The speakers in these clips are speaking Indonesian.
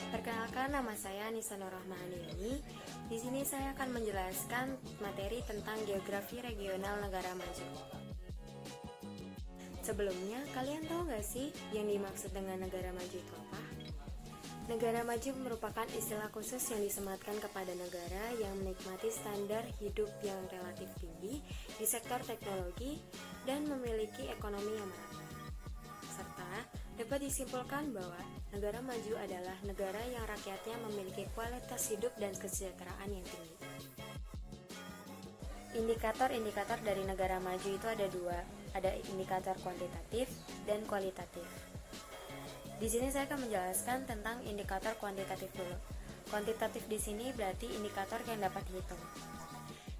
Perkenalkan, nama saya Nisa Nurrahmaniani. Di sini saya akan menjelaskan materi tentang geografi regional negara maju. Sebelumnya, kalian tahu nggak sih yang dimaksud dengan negara maju itu apa? Negara maju merupakan istilah khusus yang disematkan kepada negara yang menikmati standar hidup yang relatif tinggi di sektor teknologi dan memiliki ekonomi yang merata. Serta dapat disimpulkan bahwa negara maju adalah negara yang rakyatnya memiliki kualitas hidup dan kesejahteraan yang tinggi. Indikator-indikator dari negara maju itu ada dua, ada indikator kuantitatif dan kualitatif. Di sini saya akan menjelaskan tentang indikator kuantitatif dulu. Kuantitatif di sini berarti indikator yang dapat dihitung.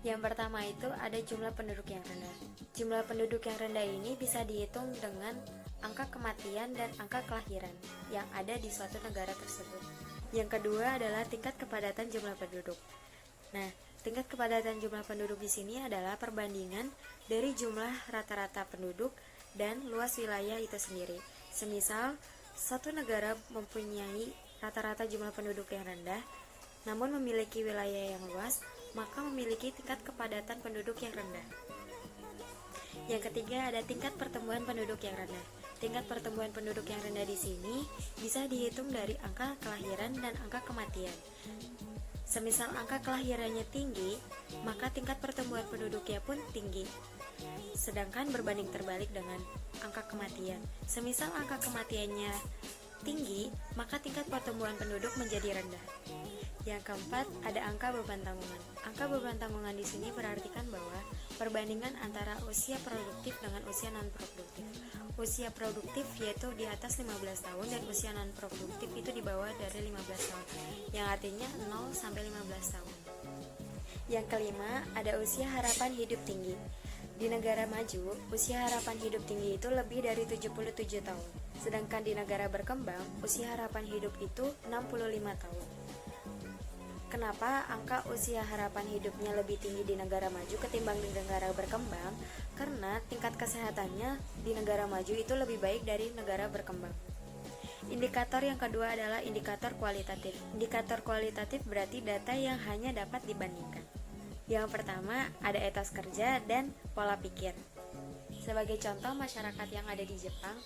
Yang pertama itu ada jumlah penduduk yang rendah. Jumlah penduduk yang rendah ini bisa dihitung dengan angka kematian dan angka kelahiran yang ada di suatu negara tersebut. Yang kedua adalah tingkat kepadatan jumlah penduduk. Nah, tingkat kepadatan jumlah penduduk di sini adalah perbandingan dari jumlah rata-rata penduduk dan luas wilayah itu sendiri. Semisal, satu negara mempunyai rata-rata jumlah penduduk yang rendah, namun memiliki wilayah yang luas, maka memiliki tingkat kepadatan penduduk yang rendah. Yang ketiga ada tingkat pertumbuhan penduduk yang rendah. Tingkat pertumbuhan penduduk yang rendah di sini bisa dihitung dari angka kelahiran dan angka kematian. Semisal angka kelahirannya tinggi, maka tingkat pertumbuhan penduduknya pun tinggi. Sedangkan berbanding terbalik dengan angka kematian. Semisal angka kematiannya tinggi, maka tingkat pertumbuhan penduduk menjadi rendah. Yang keempat, ada angka beban tanggungan. Angka beban tanggungan di sini berartikan bahwa perbandingan antara usia produktif dengan usia non-produktif. Usia produktif yaitu di atas 15 tahun dan usia non-produktif itu di bawah dari 15 tahun, yang artinya 0 sampai 15 tahun. Yang kelima, ada usia harapan hidup tinggi. Di negara maju, usia harapan hidup tinggi itu lebih dari 77 tahun. Sedangkan di negara berkembang, usia harapan hidup itu 65 tahun. Kenapa angka usia harapan hidupnya lebih tinggi di negara maju ketimbang di negara berkembang? Karena tingkat kesehatannya di negara maju itu lebih baik dari negara berkembang. Indikator yang kedua adalah indikator kualitatif. Indikator kualitatif berarti data yang hanya dapat dibandingkan. Yang pertama, ada etos kerja dan pola pikir. Sebagai contoh, masyarakat yang ada di Jepang,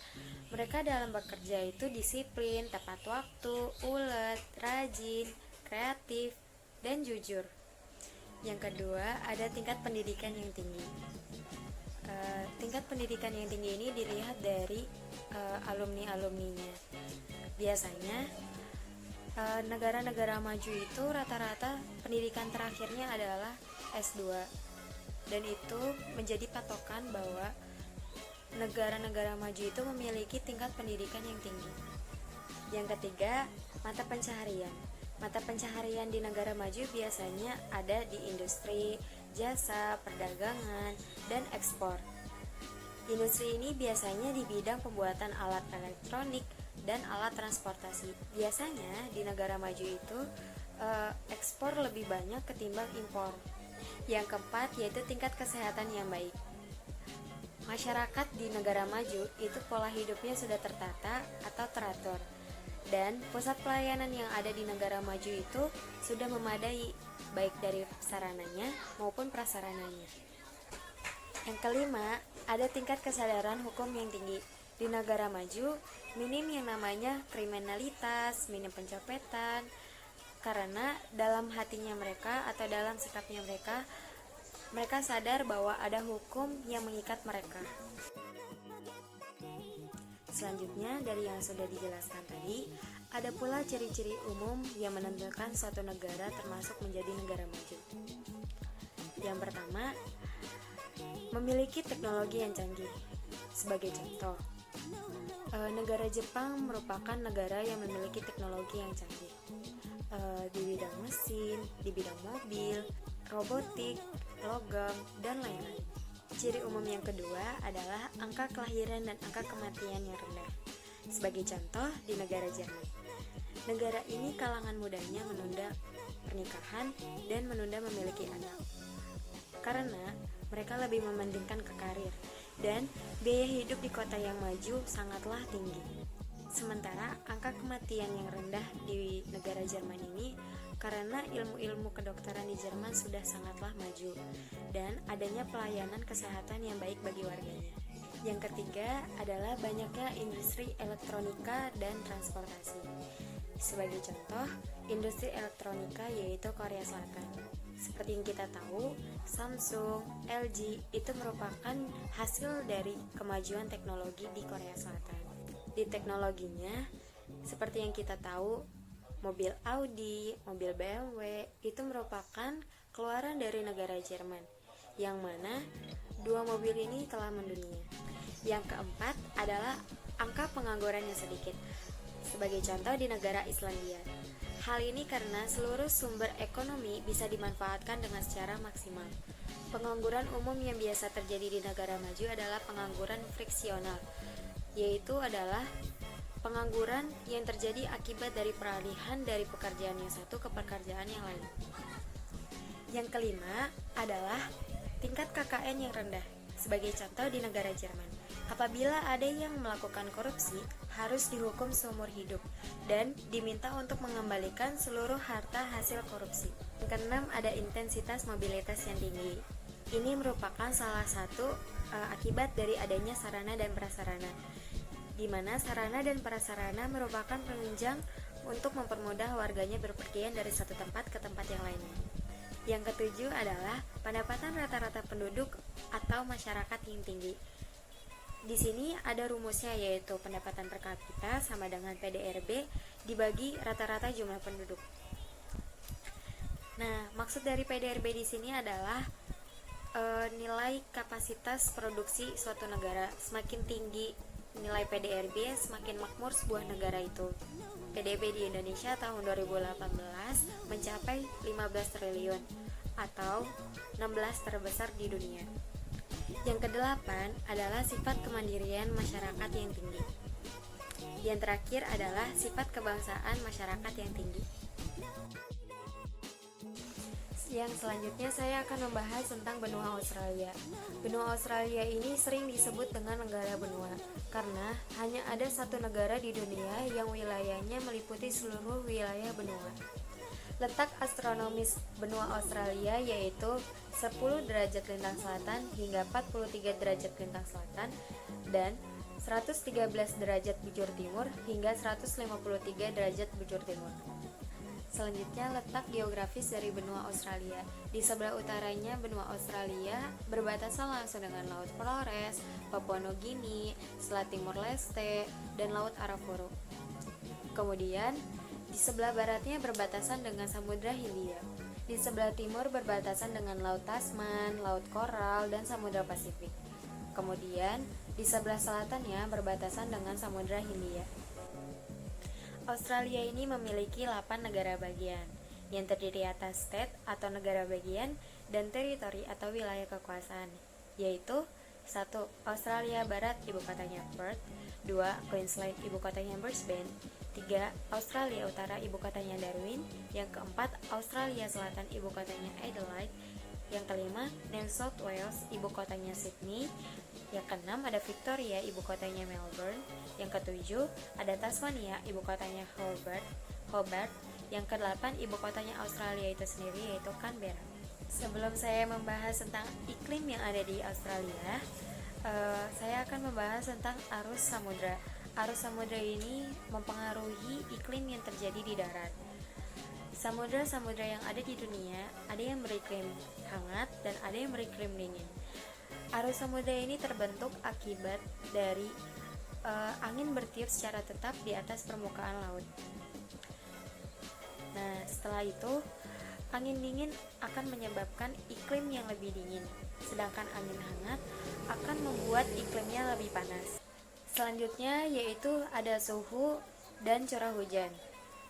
mereka dalam bekerja itu disiplin, tepat waktu, ulet, rajin, kreatif, dan jujur. Yang kedua, ada tingkat pendidikan yang tinggi. Tingkat pendidikan yang tinggi ini dilihat dari alumni-alumninya. Biasanya, negara-negara maju itu rata-rata pendidikan terakhirnya adalah S2, dan itu menjadi patokan bahwa negara-negara maju itu memiliki tingkat pendidikan yang tinggi. Yang ketiga, mata pencaharian. Mata pencaharian di negara maju biasanya ada di industri, jasa, perdagangan, dan ekspor. Industri ini biasanya di bidang pembuatan alat elektronik dan alat transportasi. Biasanya di negara maju itu ekspor lebih banyak ketimbang impor. Yang keempat yaitu tingkat kesehatan yang baik. Masyarakat di negara maju itu pola hidupnya sudah tertata atau teratur, dan pusat pelayanan yang ada di negara maju itu sudah memadai, baik dari sarananya maupun prasarananya. Yang kelima, ada tingkat kesadaran hukum yang tinggi. Di negara maju, minim yang namanya kriminalitas, minim pencopetan, karena dalam hatinya mereka atau dalam sikapnya mereka sadar bahwa ada hukum yang mengikat mereka. Selanjutnya, dari yang sudah dijelaskan tadi, ada pula ciri-ciri umum yang menentukan suatu negara termasuk menjadi negara maju. Yang pertama, memiliki teknologi yang canggih. Sebagai contoh, negara Jepang merupakan negara yang memiliki teknologi yang canggih di bidang mesin, di bidang mobil, robotik, logam, dan lain-lain. Ciri umum yang kedua adalah angka kelahiran dan angka kematian yang rendah. Sebagai contoh, di negara Jerman. Negara ini kalangan mudanya menunda pernikahan dan menunda memiliki anak, karena mereka lebih mementingkan ke karir, dan biaya hidup di kota yang maju sangatlah tinggi. Sementara angka kematian yang rendah di negara Jerman ini karena ilmu-ilmu kedokteran di Jerman sudah sangatlah maju dan adanya pelayanan kesehatan yang baik bagi warganya. Yang ketiga adalah banyaknya industri elektronika dan transportasi. Sebagai contoh, industri elektronika yaitu Korea Selatan. Seperti yang kita tahu, Samsung, LG itu merupakan hasil dari kemajuan teknologi di Korea Selatan. Di teknologinya, seperti yang kita tahu, mobil Audi, mobil BMW itu merupakan keluaran dari negara Jerman, yang mana dua mobil ini telah mendunia. Yang keempat adalah angka pengangguran yang sedikit. Sebagai contoh di negara Islandia. Hal ini karena seluruh sumber ekonomi bisa dimanfaatkan dengan secara maksimal. Pengangguran umum yang biasa terjadi di negara maju adalah pengangguran friksional, yaitu adalah pengangguran yang terjadi akibat dari peralihan dari pekerjaan yang satu ke pekerjaan yang lain. Yang kelima adalah tingkat KKN yang rendah. Sebagai contoh di negara Jerman, apabila ada yang melakukan korupsi, harus dihukum seumur hidup dan diminta untuk mengembalikan seluruh harta hasil korupsi. Yang keenam, ada intensitas mobilitas yang tinggi. Ini merupakan salah satu akibat dari adanya sarana dan prasarana, di mana sarana dan prasarana merupakan penunjang untuk mempermudah warganya berpergian dari satu tempat ke tempat yang lainnya. Yang ketujuh adalah pendapatan rata-rata penduduk atau masyarakat yang tinggi. Di sini ada rumusnya, yaitu pendapatan per kapita sama dengan PDRB dibagi rata-rata jumlah penduduk. Nah, maksud dari PDRB di sini adalah nilai kapasitas produksi suatu negara. Semakin tinggi nilai PDRB, semakin makmur sebuah negara itu. PDB di Indonesia tahun 2018 mencapai 15 triliun atau 16 terbesar di dunia. Yang kedelapan adalah sifat kemandirian masyarakat yang tinggi. Yang terakhir adalah sifat kebangsaan masyarakat yang tinggi. Yang selanjutnya saya akan membahas tentang benua Australia. Benua Australia ini sering disebut dengan negara benua karena hanya ada satu negara di dunia yang wilayahnya meliputi seluruh wilayah benua. Letak astronomis benua Australia yaitu 10 derajat lintang selatan hingga 43 derajat lintang selatan dan 113 derajat bujur timur hingga 153 derajat bujur timur. Selanjutnya, letak geografis dari benua Australia. Di sebelah utaranya benua Australia berbatasan langsung dengan Laut Flores, Papua Nugini, Selat Timor Leste, dan Laut Arafura. Kemudian, di sebelah baratnya berbatasan dengan Samudra Hindia. Di sebelah timur berbatasan dengan Laut Tasman, Laut Koral, dan Samudra Pasifik. Kemudian, di sebelah selatannya berbatasan dengan Samudra Hindia. Australia ini memiliki 8 negara bagian, yang terdiri atas state atau negara bagian dan teritori atau wilayah kekuasaan, yaitu 1. Australia Barat, ibu kotanya Perth. 2. Queensland, ibu kotanya Brisbane. 3. Australia Utara, ibu kotanya Darwin. Yang keempat, Australia Selatan, ibu kotanya Adelaide. Yang kelima, New South Wales, ibu kotanya Sydney. Yang keenam, ada Victoria, ibu kotanya Melbourne. Yang ketujuh, ada Tasmania, ibu kotanya Hobart. Yang kedelapan, ibu kotanya Australia itu sendiri, yaitu Canberra. Sebelum saya membahas tentang iklim yang ada di Australia, saya akan membahas tentang arus samudra. Arus samudra ini mempengaruhi iklim yang terjadi di darat. Samudra-samudra yang ada di dunia, ada yang beriklim hangat dan ada yang beriklim dingin. Arus samudra ini terbentuk akibat dari angin bertiup secara tetap di atas permukaan laut. Nah, setelah itu, angin dingin akan menyebabkan iklim yang lebih dingin, sedangkan angin hangat akan membuat iklimnya lebih panas. Selanjutnya yaitu ada suhu dan curah hujan.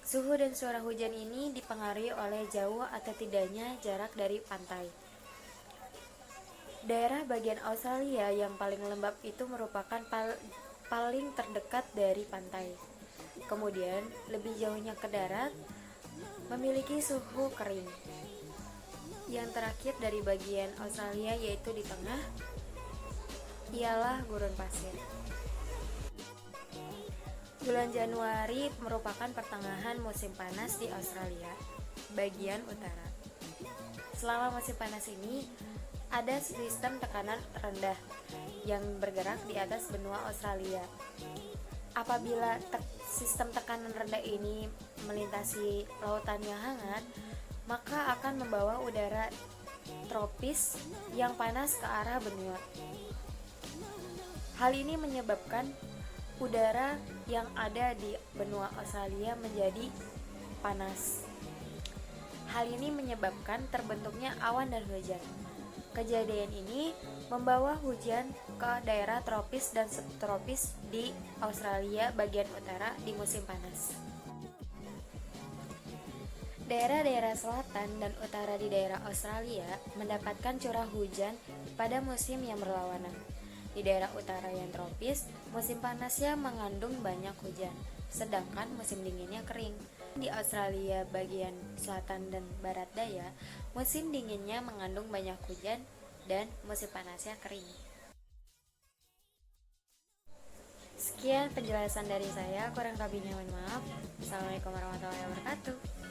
Suhu dan curah hujan ini dipengaruhi oleh jauh atau tidaknya jarak dari pantai. Daerah bagian Australia yang paling lembab itu merupakan paling terdekat dari pantai. Kemudian, lebih jauhnya ke darat memiliki suhu kering. Yang terakhir dari bagian Australia yaitu di tengah ialah gurun pasir. Bulan Januari merupakan pertengahan musim panas di Australia, bagian utara. Selama musim panas ini, ada sistem tekanan rendah yang bergerak di atas benua Australia. Apabila sistem tekanan rendah ini melintasi lautan yang hangat, maka akan membawa udara tropis yang panas ke arah benua. Hal ini menyebabkan udara yang ada di benua Australia menjadi panas. Hal ini menyebabkan terbentuknya awan dan hujan. Kejadian ini membawa hujan ke daerah tropis dan subtropis di Australia bagian utara di musim panas. Daerah-daerah selatan dan utara di daerah Australia mendapatkan curah hujan pada musim yang berlawanan. Di daerah utara yang tropis, musim panasnya mengandung banyak hujan, sedangkan musim dinginnya kering. Di Australia bagian selatan dan barat daya, musim dinginnya mengandung banyak hujan dan musim panasnya kering. Sekian penjelasan dari saya, kurang lebihnya mohon maaf. Assalamualaikum warahmatullahi wabarakatuh.